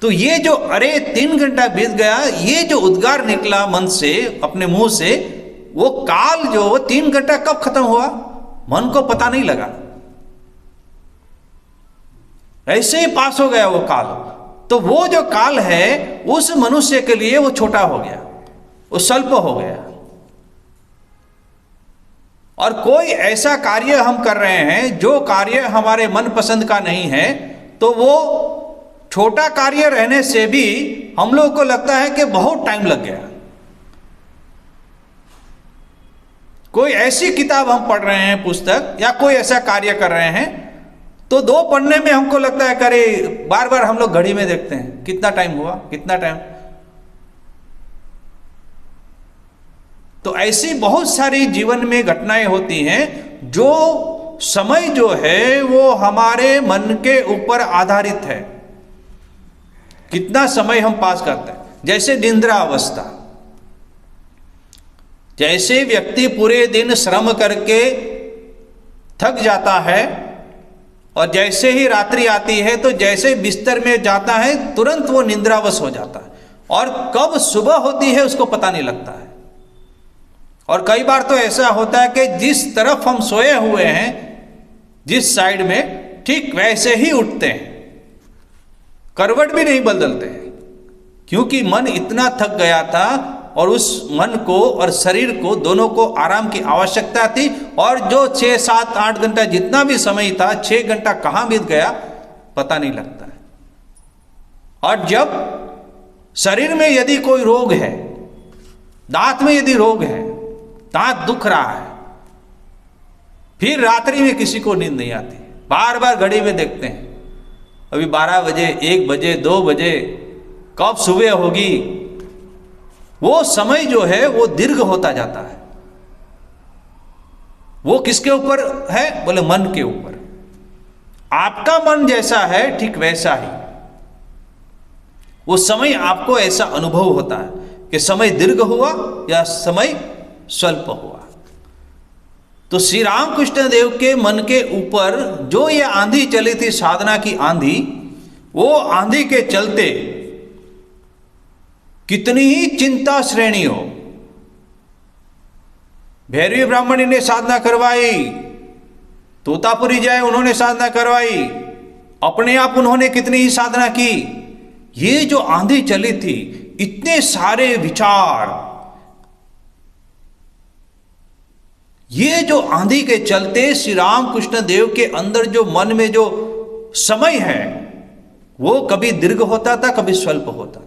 तो ये जो अरे 3 घंटा बीत गया, ये जो उद्गार निकला मन से, अपने मुंह से, वो काल जो 3 घंटा कब खत्म हुआ मन को पता नहीं लगा, ऐसे ही पास हो गया वो काल। तो वो जो काल है उस मनुष्य के लिए वो छोटा हो गया, वो स्वल्प हो गया। और कोई ऐसा कार्य हम कर रहे हैं जो कार्य हमारे मनपसंद का नहीं है, तो वो छोटा कार्य रहने से भी हम लोगों को लगता है कि बहुत टाइम लग गया। कोई ऐसी किताब हम पढ़ रहे हैं, पुस्तक, या कोई ऐसा कार्य कर रहे हैं, तो 2 पढ़ने में हमको लगता है करे, बार बार हम लोग घड़ी में देखते हैं कितना टाइम हुआ, कितना टाइम। तो ऐसी बहुत सारी जीवन में घटनाएं होती हैं जो समय जो है वो हमारे मन के ऊपर आधारित है, कितना समय हम पास करते हैं। जैसे निद्रा अवस्था, जैसे व्यक्ति पूरे दिन श्रम करके थक जाता है और जैसे ही रात्रि आती है तो जैसे बिस्तर में जाता है तुरंत वो निद्रावश हो जाता है, और कब सुबह होती है उसको पता नहीं लगता है। और कई बार तो ऐसा होता है कि जिस तरफ हम सोए हुए हैं, जिस साइड में, ठीक वैसे ही उठते हैं, करवट भी नहीं बदलते हैं, क्योंकि मन इतना थक गया था और उस मन को और शरीर को दोनों को आराम की आवश्यकता थी, और जो 6, 7, 8 घंटा जितना भी समय था, 6 घंटा कहाँ बीत गया पता नहीं लगता है। और जब शरीर में यदि कोई रोग है, दांत में यदि रोग है, दांत दुख रहा है, फिर रात्रि में किसी को नींद नहीं आती, बार बार घड़ी में देखते हैं, अभी 12 बजे, 1 बजे, 2 बजे, कब सुबह होगी। वो समय जो है वो दीर्घ होता जाता है। वो किसके ऊपर है? बोले मन के ऊपर। आपका मन जैसा है ठीक वैसा ही वो समय आपको ऐसा अनुभव होता है कि समय दीर्घ हुआ या समय स्वल्प हुआ। तो श्री रामकृष्ण देव के मन के ऊपर जो ये आंधी चली थी, साधना की आंधी, वो आंधी के चलते कितनी ही चिंता श्रेणी हो, भैरवी ब्राह्मणी ने साधना करवाई, तोतापुरी जय उन्होंने साधना करवाई, अपने आप उन्होंने कितनी ही साधना की। ये जो आंधी चली थी, इतने सारे विचार, ये जो आंधी के चलते श्री रामकृष्ण देव के अंदर जो मन में जो समय है वो कभी दीर्घ होता था, कभी स्वल्प होता था।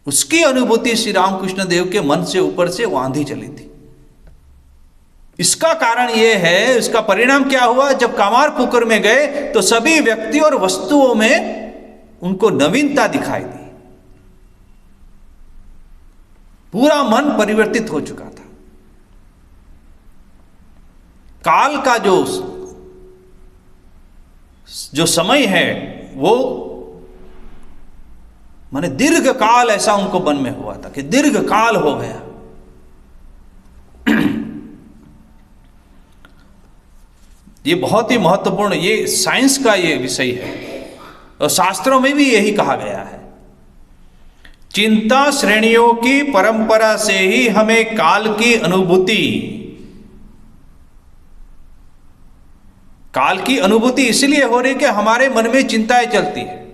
उसकी अनुभूति श्री रामकृष्ण देव के मन से ऊपर से वो आंधी चली थी। इसका कारण यह है, इसका परिणाम क्या हुआ? जब कामारपुकुर में गए तो सभी व्यक्ति और वस्तुओं में उनको नवीनता दिखाई दी। पूरा मन परिवर्तित हो चुका था। काल का जो समय है वो माने दीर्घ काल, ऐसा उनको मन में हुआ था कि दीर्घ काल हो गया। ये बहुत ही महत्वपूर्ण, ये साइंस का ये विषय है और शास्त्रों में भी यही कहा गया है। चिंता श्रेणियों की परंपरा से ही हमें काल की अनुभूति इसलिए हो रही कि हमारे मन में चिंताएं चलती है।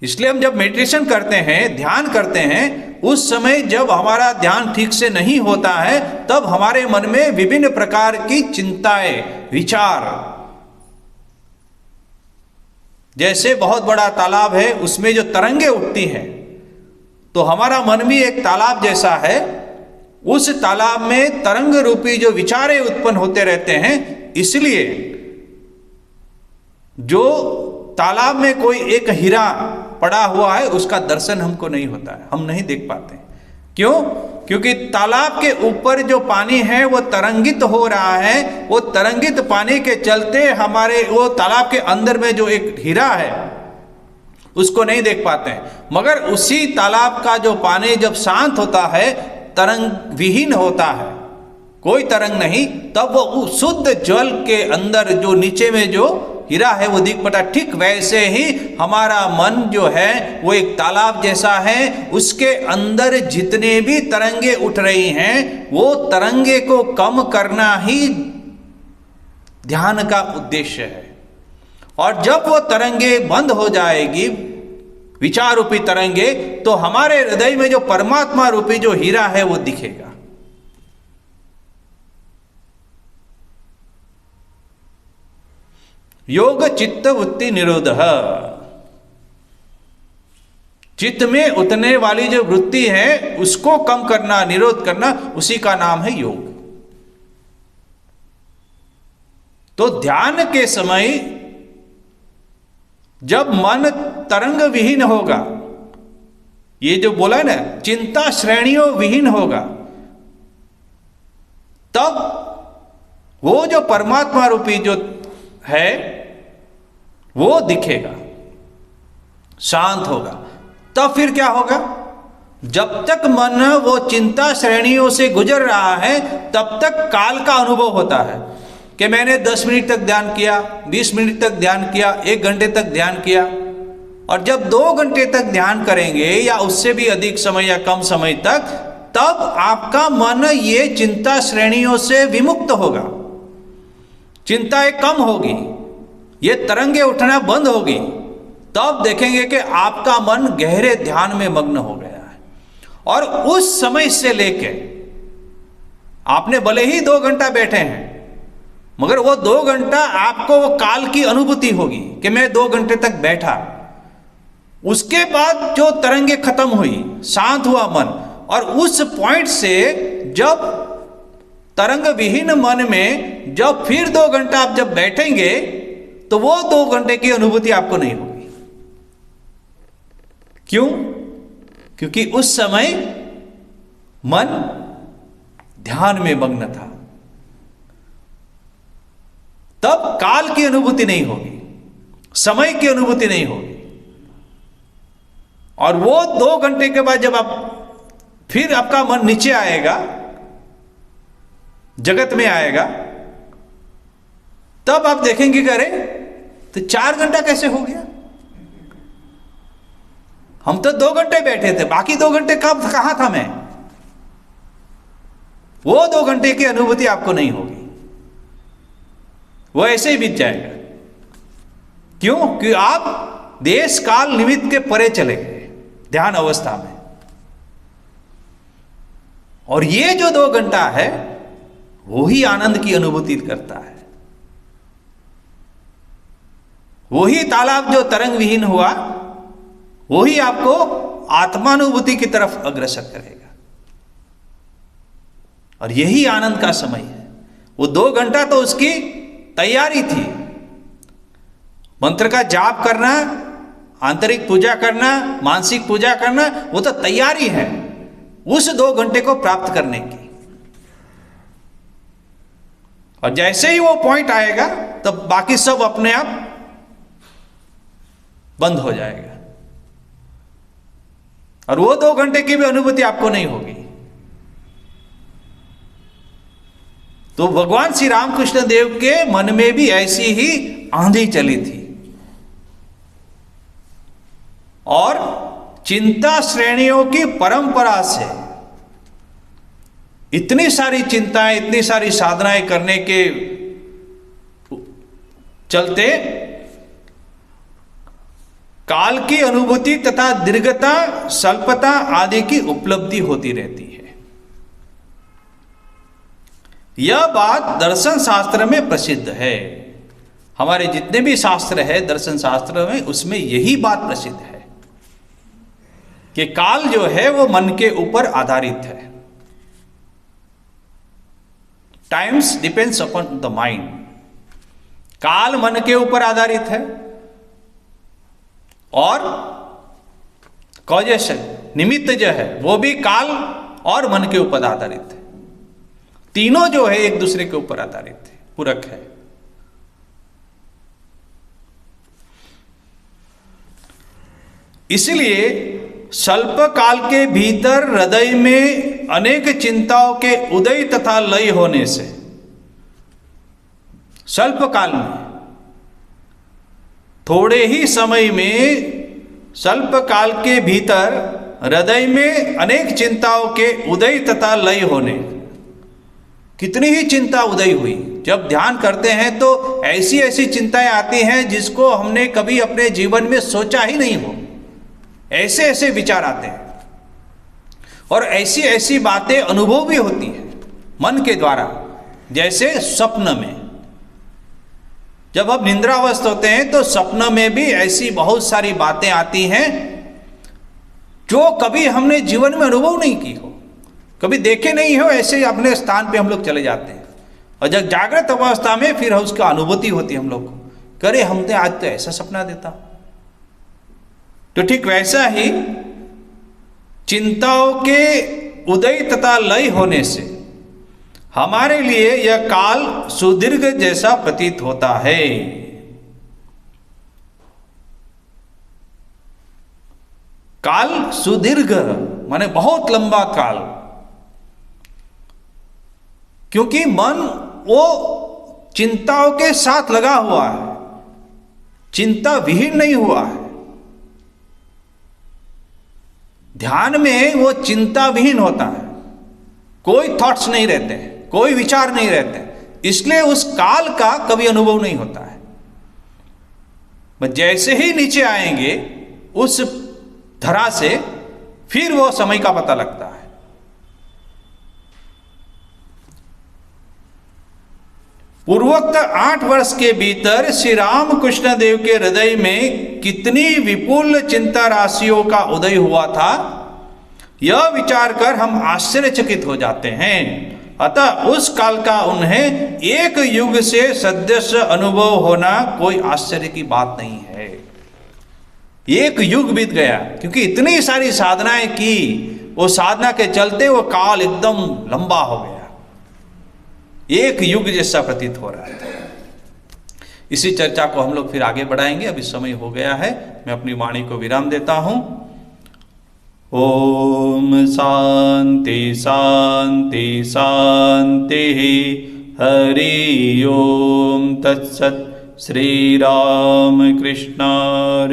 इसलिए हम जब मेडिटेशन करते हैं, ध्यान करते हैं, उस समय जब हमारा ध्यान ठीक से नहीं होता है, तब हमारे मन में विभिन्न प्रकार की चिंताएं, विचार, जैसे बहुत बड़ा तालाब है, उसमें जो तरंगे उठती हैं, तो हमारा मन भी एक तालाब जैसा है। उस तालाब में तरंग रूपी जो विचारें उत्पन्न होते रहते हैं। इसलिए जो तालाब में कोई एक हीरा पड़ा हुआ है, उसका दर्शन हमको नहीं होता है, हम नहीं देख पाते। क्यों? क्योंकि तालाब के ऊपर जो पानी है वो तरंगित हो रहा है। वो तरंगित पानी के चलते हमारे वो तालाब के अंदर में जो एक हीरा है उसको नहीं देख पाते हैं। मगर उसी तालाब का जो पानी जब शांत होता है, तरंग विहीन होता है, कोई तरंग नहीं, तब वो शुद्ध जल के अंदर जो नीचे में जो हीरा है वो दिख पड़ा। ठीक वैसे ही हमारा मन जो है वो एक तालाब जैसा है। उसके अंदर जितने भी तरंगे उठ रही हैं, वो तरंगे को कम करना ही ध्यान का उद्देश्य है। और जब वो तरंगे बंद हो जाएगी, विचार रूपी तरंगे, तो हमारे हृदय में जो परमात्मा रूपी जो हीरा है वो दिखेगा। योग चित्त वृत्ति निरोध, चित्त में उतरने वाली जो वृत्ति है उसको कम करना, निरोध करना, उसी का नाम है योग। तो ध्यान के समय जब मन तरंग विहीन होगा, ये जो बोला है ना, चिंता श्रेणियों विहीन होगा, तब वो जो परमात्मा रूपी जो है वो दिखेगा, शांत होगा। तब फिर क्या होगा? जब तक मन वो चिंता श्रेणियों से गुजर रहा है, तब तक काल का अनुभव होता है कि मैंने 10 मिनट तक ध्यान किया, 20 मिनट तक ध्यान किया, 1 घंटे तक ध्यान किया। और जब 2 घंटे तक ध्यान करेंगे या उससे भी अधिक समय या कम समय तक, तब आपका मन ये चिंता श्रेणियों से विमुक्त होगा, चिंताएं कम होगी, ये तरंगे उठना बंद होगी। तब देखेंगे कि आपका मन गहरे ध्यान में मग्न हो गया है। और उस समय से लेके आपने भले ही 2 घंटा बैठे हैं, मगर वो 2 घंटा आपको वो काल की अनुभूति होगी कि मैं 2 घंटे तक बैठा। उसके बाद जो तरंगे खत्म हुई, शांत हुआ मन, और उस पॉइंट से जब तरंग विहीन मन में जब फिर 2 घंटा आप जब बैठेंगे तो वो 2 घंटे की अनुभूति आपको नहीं होगी। क्यों? क्योंकि उस समय मन ध्यान में मग्न था। तब काल की अनुभूति नहीं होगी, समय की अनुभूति नहीं होगी। और वो 2 घंटे के बाद जब आप फिर आपका मन नीचे आएगा, जगत में आएगा, तब आप देखेंगे कि अरे तो 4 घंटा कैसे हो गया? हम तो 2 घंटे बैठे थे, बाकी 2 घंटे कहां था मैं? वो 2 घंटे की अनुभूति आपको नहीं होगी, वो ऐसे ही बीत जाएगा। क्यों? कि आप देश काल निमित्त के परे चले गए ध्यान अवस्था में। और ये जो 2 घंटा है वो ही आनंद की अनुभूति करता है। वही तालाब जो तरंग विहीन हुआ, वही आपको आत्मानुभूति की तरफ अग्रसर करेगा। और यही आनंद का समय है। वो 2 घंटा तो उसकी तैयारी थी, मंत्र का जाप करना, आंतरिक पूजा करना, मानसिक पूजा करना, वो तो तैयारी है उस 2 घंटे को प्राप्त करने की। और जैसे ही वो पॉइंट आएगा तब बाकी सब अपने आप बंद हो जाएगा, और वो 2 घंटे की भी अनुभूति आपको नहीं होगी। तो भगवान श्री रामकृष्ण देव के मन में भी ऐसी ही आंधी चली थी, और चिंता श्रेणियों की परंपरा से इतनी सारी चिंताएं, इतनी सारी साधनाएं करने के चलते काल की अनुभूति तथा दीर्घता, स्वल्पता आदि की उपलब्धि होती रहती है। यह बात दर्शन शास्त्र में प्रसिद्ध है। हमारे जितने भी शास्त्र है दर्शन शास्त्र में, उसमें यही बात प्रसिद्ध है कि काल जो है वो मन के ऊपर आधारित है। Times depends upon the mind. काल मन के ऊपर आधारित है, और कॉजेशन निमित्त जो है वो भी काल और मन के ऊपर आधारित है। तीनों जो है एक दूसरे के ऊपर आधारित है, पूरक है। इसलिए स्वल्प काल के भीतर हृदय में अनेक चिंताओं के उदय तथा लय होने से, स्वल्प काल में, थोड़े ही समय में, स्वल्प काल के भीतर हृदय में अनेक चिंताओं के उदय तथा लय होने। कितनी ही चिंता उदय हुई। जब ध्यान करते हैं तो ऐसी ऐसी चिंताएं आती हैं जिसको हमने कभी अपने जीवन में सोचा ही नहीं हो। ऐसे ऐसे विचार आते हैं, और ऐसी ऐसी बातें अनुभव भी होती हैं मन के द्वारा। जैसे स्वप्न में, जब हम निद्रावस्थ होते हैं तो स्वप्न में भी ऐसी बहुत सारी बातें आती हैं जो कभी हमने जीवन में अनुभव नहीं की हो, कभी देखे नहीं हो। ऐसे अपने स्थान पे हम लोग चले जाते हैं, और जब जागृत अवस्था में फिर उसका अनुभूति होती है हम लोग को, करे हमने आज तो ऐसा सपना देता। तो ठीक वैसा ही चिंताओं के उदय तथा लय होने से हमारे लिए यह काल सुदीर्घ जैसा प्रतीत होता है। काल सुदीर्घ माने बहुत लंबा काल, क्योंकि मन वो चिंताओं के साथ लगा हुआ है, चिंता विहीन नहीं हुआ है। ध्यान में वो चिंता विहीन होता है, कोई थॉट्स नहीं रहते, कोई विचार नहीं रहते, इसलिए उस काल का कभी अनुभव नहीं होता है। बस जैसे ही नीचे आएंगे उस धरा से, फिर वो समय का पता लगता है। पूर्वोक्त 8 वर्ष के भीतर श्री राम कृष्ण देव के हृदय में कितनी विपुल चिंता राशियों का उदय हुआ था, यह विचार कर हम आश्चर्यचकित हो जाते हैं। अतः उस काल का उन्हें एक युग से सदृश अनुभव होना कोई आश्चर्य की बात नहीं है। एक युग बीत गया, क्योंकि इतनी सारी साधनाएं की, वो साधना के चलते वो काल एकदम लंबा हो गया, एक युग जैसा प्रतीत हो रहा है। इसी चर्चा को हम लोग फिर आगे बढ़ाएंगे। अभी समय हो गया है, मैं अपनी वाणी को विराम देता हूं। ओम शांति शांति शांति। हरि ओम तत्सत्। श्री राम कृष्णार्पणमस्तु।